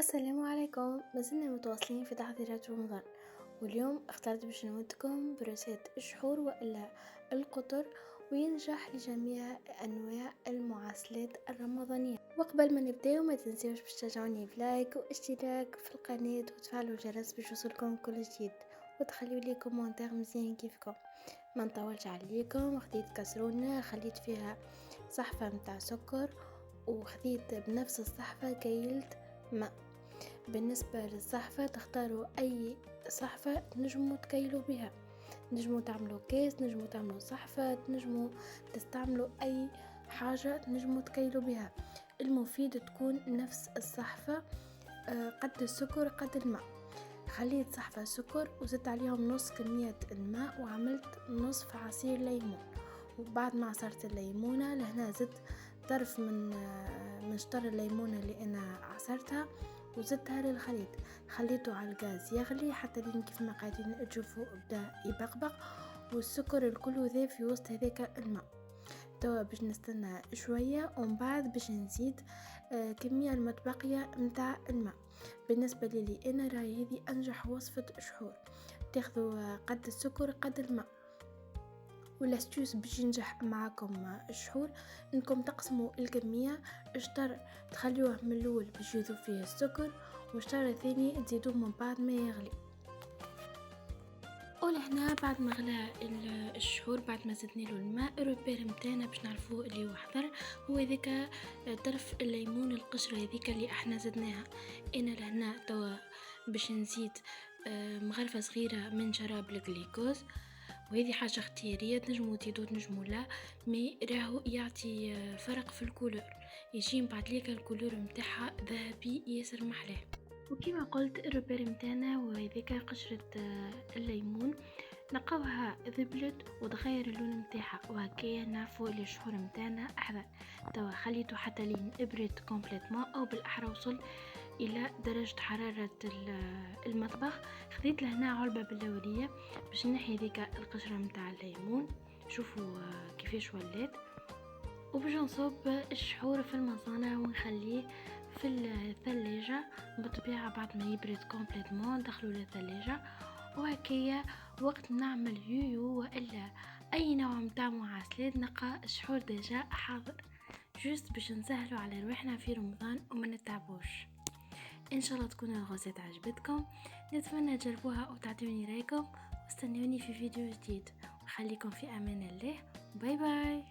السلام عليكم، مازلنا متواصلين في تحضيرات رمضان، واليوم اخترت باش نودكم بروسيت الشحور والا القطر وينجح لجميع انواع المعسلات الرمضانيه. وقبل ما نبداو ما تنسيوش باش تشجعوني بلايك واشتراك في القناه وتفعلوا الجرس باش يوصلكم كل جديد وتخليوا لي كومنتير مزيان كيفكم. ما نطولش عليكم، خديت كسرونه خليت فيها صحفه متاع سكر وخديت بنفس الصحفه كيلت ماء. بالنسبة للصحفة تختاروا أي صحفة تنجموا تكيلوا بها، تنجموا تعملوا كيس، تنجموا تعملوا صحفة، تنجموا تستعملوا أي حاجة تنجموا تكيلوا بها. المفيد تكون نفس الصحفة قد السكر قد الماء. خليت صحفة سكر وزدت عليهم نص كمية الماء وعملت نصف عصير ليمون. وبعد ما عصرت الليمونة لهنا زدت طرف من شطر الليمونة اللي أنا عصرتها وزدتها للخليط. خليته على الغاز يغلي حتى لين كيف ما قاعدين تشوفوا بدا يبقبق والسكر الكل ذاب في وسط هذاك الماء. توا باش نستنى شويه ومن بعد باش نزيد كميه المتبقيه متاع الماء. بالنسبه لي انا راهي هذه انجح وصفه شحور، تاخذوا قد السكر قد الماء. والاستيوس باش ينجح معكم الشحور انكم تقسموا الكميه، شطر تخليوه من الاول باش يذوب فيه السكر والشطر الثاني تزيدوه من بعد ما يغلي. ولهنا بعد ما غلى الشحور بعد ما زدنا له الماء الروبير متاعنا باش نعرفوه اللي هو حضر هو ذاك طرف الليمون القشره هذيك اللي احنا زدناها. انا لهنا توا باش نزيد مغرفه صغيره من شراب الجليكوز، وهذه حاجة اختيارية، تنجموا تزيدوا تنجموا لا، مي راهو يعطي فرق في الكولور، يجي بعد ليك الكولور متاعها ذهبي ياسر محلاه. وكما قلت الروبير متاعنا وهذيك قشرة الليمون نقوها ذبلت وتغير اللون متاعها وهكايا نعرفوا اللي الشحور متاعنا احضر. توا خليته حتى لين ابرد كومبليتمون او بالاحرى وصل الى درجة حرارة المطبخ. خذيت لهنا علبة باللورية باش نحي ذيك القشرة متاع الليمون، شوفوا كيفاش ولات. وباش نصب الشحور في المصانع ونخليه في الثلاجة بالطبيعة بعد ما يبرد كومبليتمون ندخلوا للثلاجة. وهكايا وقت نعمل يويو والا اي نوع متاع معسلات نلقى الشحور ديجا حاضر، جوست باش نسهلوا على روحنا في رمضان وما نتعبوش. ان شاء الله تكون الغوصات عجبتكم، نتمنى تجربوها وتعطوني رايكم واستنوني في فيديو جديد وخليكم في امان الله. باي باي.